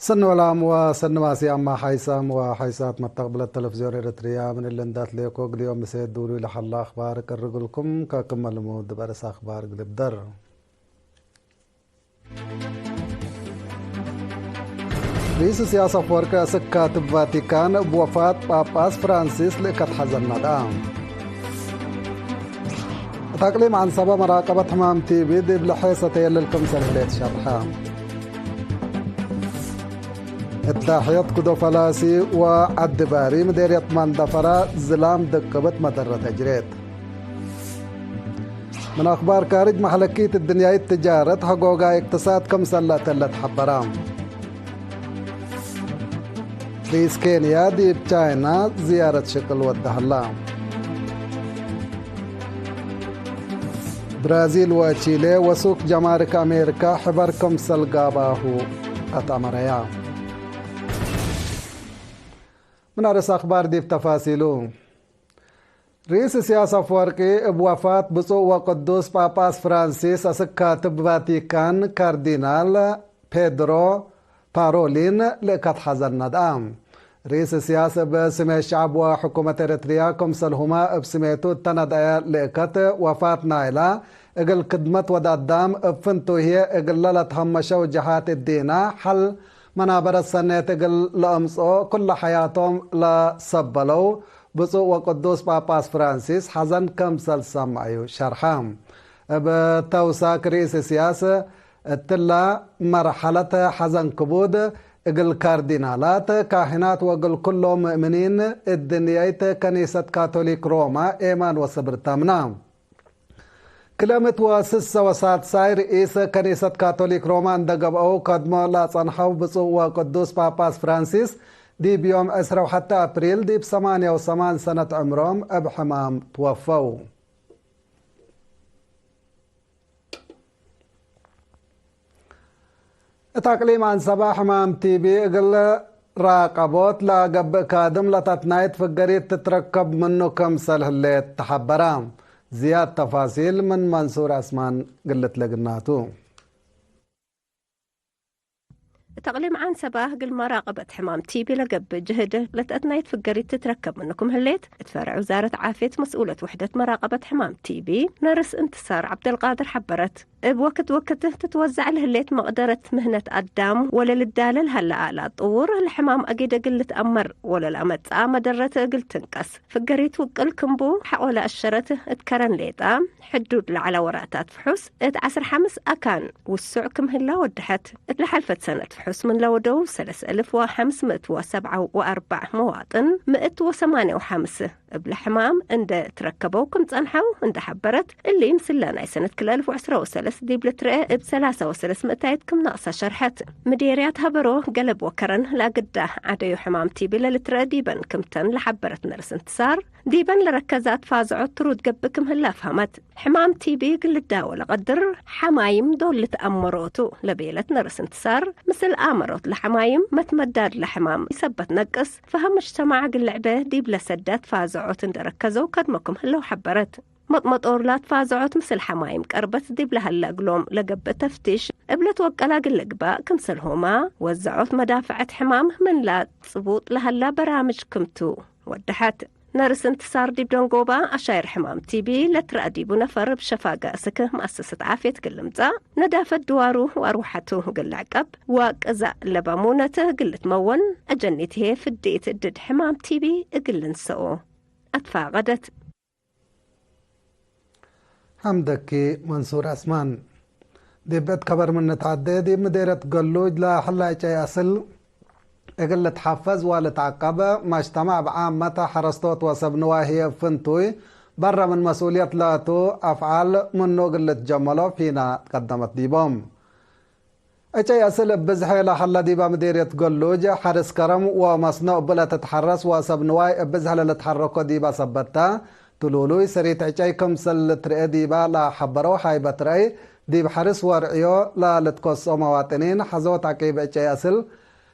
سن ولام وسن واسي أما حيسام وحيسات مستقبل التلفزيون الإريتريا من اللندات ليكوك اليوم مسيد دوري لحلا أخبار كرقلكم ككم المود برس أخبار قلب در رئيس سياسة فوركا سكات فاتيكان بوفاة باباس فرانسيس لكت حزن ندام تقليم عن سبب مراقبة حمام تي في دي بلحيصة يللكم سنهليت شرحا التاحيات كدو فلاسي وعد باري مديرية مندفرة زلام دقبت مدرة تجريد من أخبار كارج محلكية الدنيا التجارة حقوقا اقتصاد كم سنة تلت حبرام رئيس كينيا ديب تشاينا زيارة شكل ودهلا برازيل وتشيلي وسوق جمارك أمريكا حبر كم سلقاباهو أتامريا من أرس أخبار دي بتفاصيله رئيس سياسة فوركي بوفاة بصو وقدوس باباس فرانسيس أسكاتب فاتيكان كاردينال بيدرو بارولين لكت حزن ندام رئيس سياسة بسمي الشعب وحكومة إريتريا كمسلهما بسميتو تندايا لكت وفاة نايلة اقل قدمت ودادام بفنتو هي اقل لتهمشو جهات الدينة حل منابر السنة تقل لأمسو كل حياتهم لسبلو بصو وقدوس باباس فرانسيس حزن كمسل سمعيو شرحام بتوساك رئيس سياسة التلا مرحلة حزن كبود اقل كاردينالات كاهنات وقل كلهم مؤمنين الدنيايت كنيسة كاثوليك روما ايمان وصبر تامنام كلمت وسس وسات ساير رئيس كنيسة كاثوليك روما اندقب او قدمو لا صنحو بصو وقدوس باباس فرانسيس دي بيوم اسرو حتى ابريل دي ب88 سنة عمرهم بحمام توفوا تقليم عن صباح حمام تي بي قل راقبوت لا قب كادم لتتنايت فقريت تتركب منه كم سلهليت تحبرام زياد تفاصيل من منصور أسمان قلت لقناتو تقليم عن سباه قل مراقبة حمام تيبي لقب جهده لتأتنايت فقريت تتركب منكم هليت تفرع وزارة عافية مسؤولة وحدة مراقبة حمام تيبي نرس انتصار عبد القادر حبرت بوقت وقته تتوزع الهليت مقدرة مهنة قدام ولا للدالة هلا لا طور الحمام أكيد قل تأمر ولا الأمت مدرته قل تنقص فقريت وقل كمبو حول أشرته اتكرن ليتا حدود على وراتات فحوس اتعسر حمس أكان والسوع كم هلا ودحت اتلحلفت سنة فحوس من لودو 3547 مواطن 158 بلحمام عند تركبوا كم تصنحوا عند حبرت اللي مسلانا سنة كل 1013 دي بلترقى ب3300 كم ناقصة شرحت مديريات هبرو قلب وكرن لا قده عديو حمام تيبي للترقى ديبن كمتن لحبرت نرس انتصار ديبن لركزات فازعو ترود قبكم هلا فهمت حمام تيبي قل الداول قدر حمايم دول لتأمروتو لبيلة نرس انتصار مثل آمروت لحمايم ما تمداد لحمام يثبت نقص فهم اجتماع قل لعبه ديب لسدات فازعو تندركزو كدمكم هلا وحبرت مطمط أورلات فازعوت مثل حمايم قربت ديب لهلا قلوم لقب تفتيش قبلت وقلا قلقباء كمثلهما وزعوت مدافعة حمام من لا تصبوط لهلا برامج كمتو ودحت نرس انتصار ديب دونقوبا أشاير حمام تيبي لترأى ديبو نفر بشفاقة سكه مؤسسة عافية قلمتا ندافة دوارو وأروحته قل عقب وقزا لبامونته قلت مون أجنيته في الديت الدد حمام تيبي قل نسو أدفع غدت حمدكي منصور أسمان دي بيت كبر من نتعدي دي مديرة قلوج لا حلا ايشي أصل اقل تحفز ولا تعقب ما اجتمع بعامة حرستوت وسبنواهي فنتوي برا من مسؤولية لاتو أفعال منو قلت جملو فينا قدمت ديبهم ايشي أصل بزحي لا حلا ديبا مديرية قلوج حرس كرم ومصنوع بلا تتحرس وسبنواي بزحي لتحركو ديبا سبتا تلولوي سريت عيشي كمسل ترئي ديبا لا حبرو حايبة رأي ديب حرس ورعيو لا لتكسو مواطنين حزوت عقيب عيشي أصل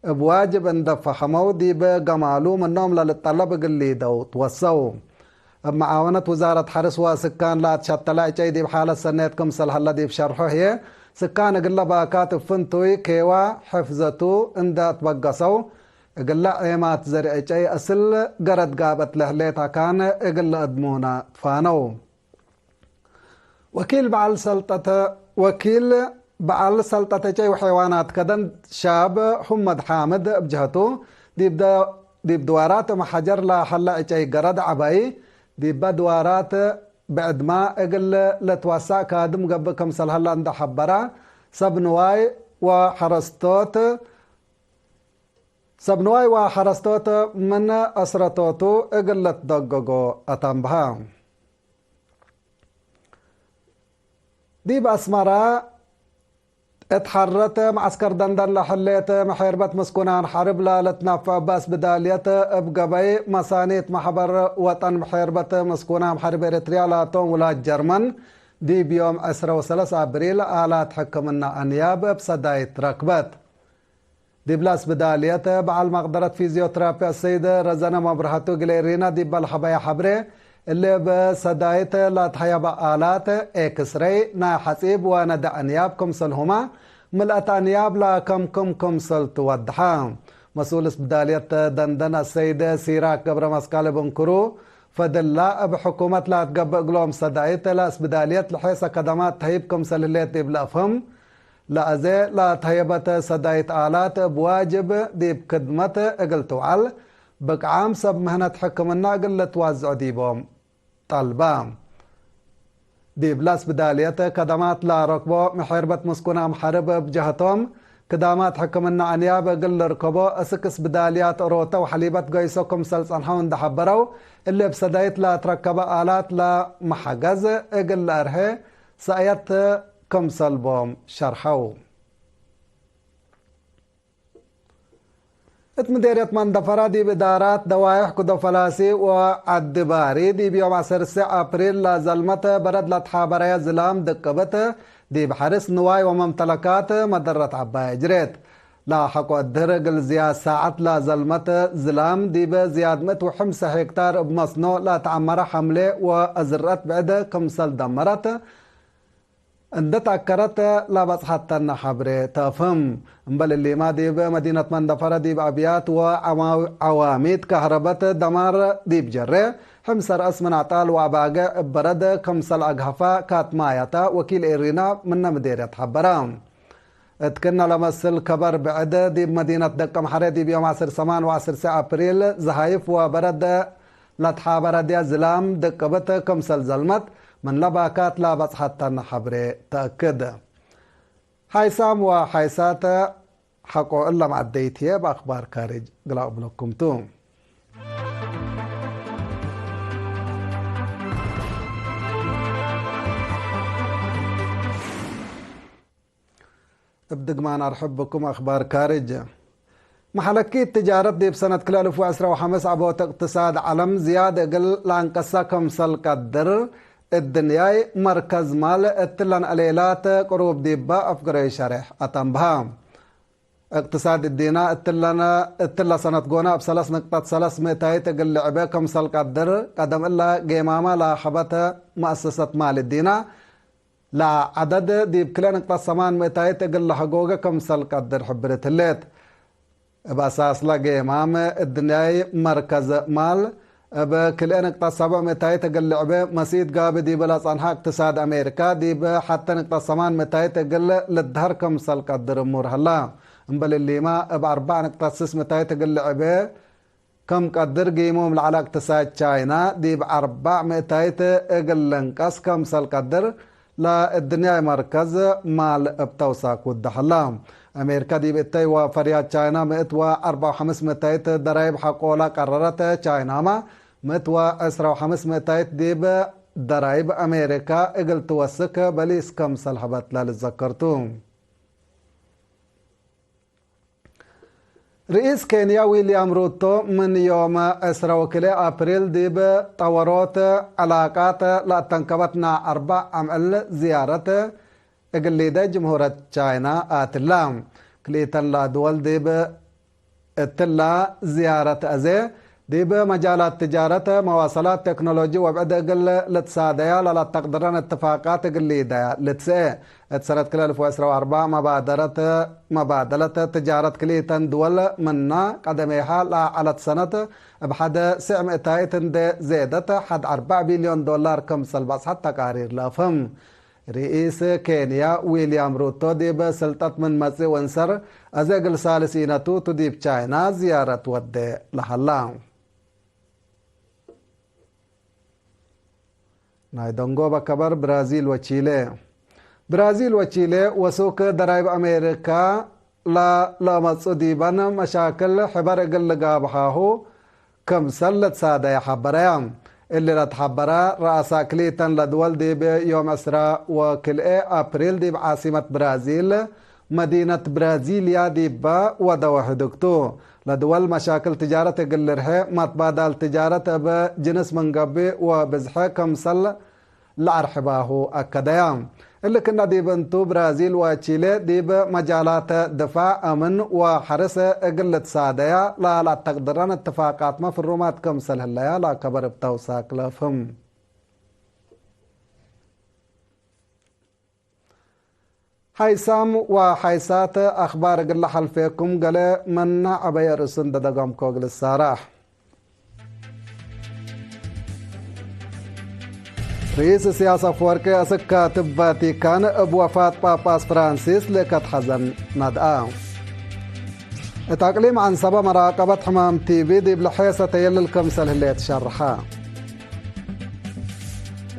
بواجب ان دفحمو ديب قمالو منهم للطلب قلي دو توسو معاونة وزارة حرس وسكان لا تشتلا عيشي ديب حالة سنة كمسل هلا ديب شرحو هي سكان قل باكات فنتوي كيوا حفظتو اندات بقصو قل عيمات زرعي أسل قرد قابت لهليتا كان قل أدمونا تفانو وكيل بعل سلطة جاي وحيوانات كدن شاب حمد حامد بجهته ديب دوارات محجر لا حلا جاي قرد عباي ديب دوارات بعد ما اقل لتوسع كادم قبل كم سل هلا عند حبرة سبنواي وحرستوت من أسرتوتو اقل لتدققو أتنبها ديب أسمرا اتحرت معسكر دندن لحليت محيربت مسكونان حرب لا لتنافع باس بداليت بقبي مسانيت محبر وطن محيربت مسكونان حرب اريتريا لاتون ولا جرمن دي بيوم 13 ابريل آلات حكمنا انياب بصدايت ركبت دي بلاس بداليت بعل مقدرة فيزيوترابي السيد رزانا مبرحتو قليرينا دي بالحبايا حبري اللي بصدايت لا تحيب آلات اكسري نا حسيب وندع انياب كمسلهما ملأت انياب لا كم سل توضحا مسؤول بدالية دندن السيد سيراك قبر مسكال بنكرو فدلا بحكومة لا تقبق لهم صدايت لا اسبدالية لحيث قدمات تهيب كمسل اللي تبلا فهم لا أزي لا تهيبت صدايت آلات بواجب دي بكدمة اقلتو عال بقعام سب مهنة حكمنا قلت وازع ديبهم طلبام دي بلاس بدالية كدامات لا ركبو محيربت مسكونة محارب بجهتهم كدامات حكمنا عنياب قل ركبو اسكس بداليات روتا وحليبت قيسوكم سلسانحون دحبرو اللي بسدايت لا تركب آلات لا محجز اقل ارهي سايت كم سلبوم شرحو اتمديريت من دفرة دي بدارات دوايح كدو فلاسي وعدباري دي بيوم 10 أبريل لا زلمت برد لتحابرية زلام دقبت دي بحرس نواي وممتلكات مدرة عباية جريت لا حقو الدرق الزياد ساعت لا زلمت زلام دي بزياد 105 هكتار بمصنوع لا تعمر حملة وأزرت بعد كمسل دمرت اندت عكرت لا بس حتى النحبري تفهم بل اللي ما دي بمدينة مندفرة دي بأبيات وعواميد كهربت دمار دي بجري حمسر اسمن عطال وعباقة برد كمسل أقهفة كات مايتا وكيل إيرينا من مديرية حبرام اتكنا لمسل كبر بعد دي بمدينة دقم حري دي بيوم 10 أبريل زهايف وبرد لتحابر دي زلام دقبت كمسل زلمت من لباكات لا بس حتى النحبري تأكد حيسام وحيسات حقو إلا مع الديتية بأخبار كارج قلعوا بلكم توم ابدق معنا أرحب بكم أخبار كارج محلكي التجارة دي بسنة 2015 عبوت اقتصاد علم زيادة قل لانقصة كمسل قدر الدنيا مركز مال اتلان عليلات قروب ديبا افقري شرح اتنبها اقتصاد الدينا اتلا سنة قونا بسلس نقطة سلس ميتاي تقل لعبه كمسل قدر قدم إلا قيماما لا حبت مؤسسة مال الدينا لا عدد ديب كلا نقطة سمان ميتاي تقل لحقوقة كمسل قدر حبرت الليت بأساس لا قيمام الدنيا مركز مال بكل نقطة 700 تقل لعبة مسيد قابل دي بلا صنحة اقتصاد أمريكا دي حتى نقطة 800 تقل للدهر كم سل قدر أمور هلا بل اللي ما ب4 نقطة 600 تقل لعبة كم قدر قيمهم على اقتصاد تشاينا دي ب400 تقل لنقص كم سل قدر لا الدنيا مركز مال بتوساك ودحلا أمريكا دي بتاي وفريات تشاينا 104 ضرائب حقولا قررت تشاينا ما 105 ديب ضرائب أمريكا اقل توسك بليس كم سلحبت للذكرتم رئيس كينيا ويليام روتو من يوم 10 أبريل ديب طورت علاقات لا تنكبتنا 4 عمل زيارة اقليدة جمهورية تشاينا آتلام كليتن لا دول ديب اتلا زيارة أزي دي بمجالات تجارة مواصلات تكنولوجيا وبعد قل لتصاديا لا تقدران اتفاقات قلي دا لتسئ اتسرت كل 2004 مبادلة تجارة كليتن دول منا قدميها لا على سنة بحد سعم اتايتن دي زيدت حد 4 بليون دولار كمسل بس حتى قارير لافهم رئيس كينيا ويليام روتو دي بسلطة من مسي ونسر ازاقل سالسينتو تديب چاينا زيارة ودي لحلام نايدونغو بكبر برازيل وتشيلي وسوق ضرائب امريكا لا مصديبان مشاكل حبر قل قابحاهو كم سلت سادة حبريام اللي لتحبرا رأسا كليتن لدول دي بيوم 10 وكل ابريل دي بعاصمة برازيل مدينة برازيليا دي با ودوح دكتو لدول مشاكل تجارة قلرها متبادل تجارة بجنس منقبي وبزحة كمسل لعرحباهو أكديام اللي كنا دي بنتو برازيل وتشيلي دي بمجالات دفاع أمن وحرس قلة سادية لا تقدران اتفاقات ما في الرومات كمسل هلايا لا كبر بتوساك لفهم حيسام وحيسات أخبار قل حلفيكم قال من عبايا رسول دقام كوغل الساراح رئيس سياسة فوركي أسك كاتب فاتيكان بوفاة باباس فرانسيس لكت حزن ندعام التقليم عن سبب مراقبة حمام تي في دي بلحيسة يلل الكمسل اللي تشرحها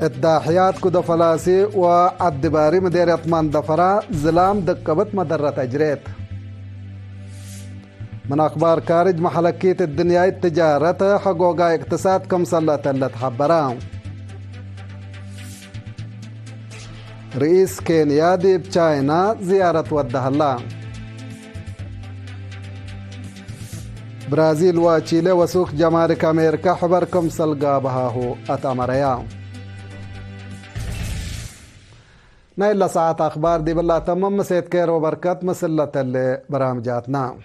الداحيات كدو فلاسي وعدباري مديرية مندفرة زلام دقبت مدرة أجريت من أخبار كارج محلكية الدنيا التجارة حقوقا اقتصاد كمسلة اللي تحبرام رئيس كينيا دي بچاينا زيارة ودها الله برازيل وتشيلي وسوق جمارك أمريكا حبركم سلقابها هو أتامريا نايلا ساعة أخبار دي بالله تمام مسيت كير وبركات مسلة اللي برامجاتنا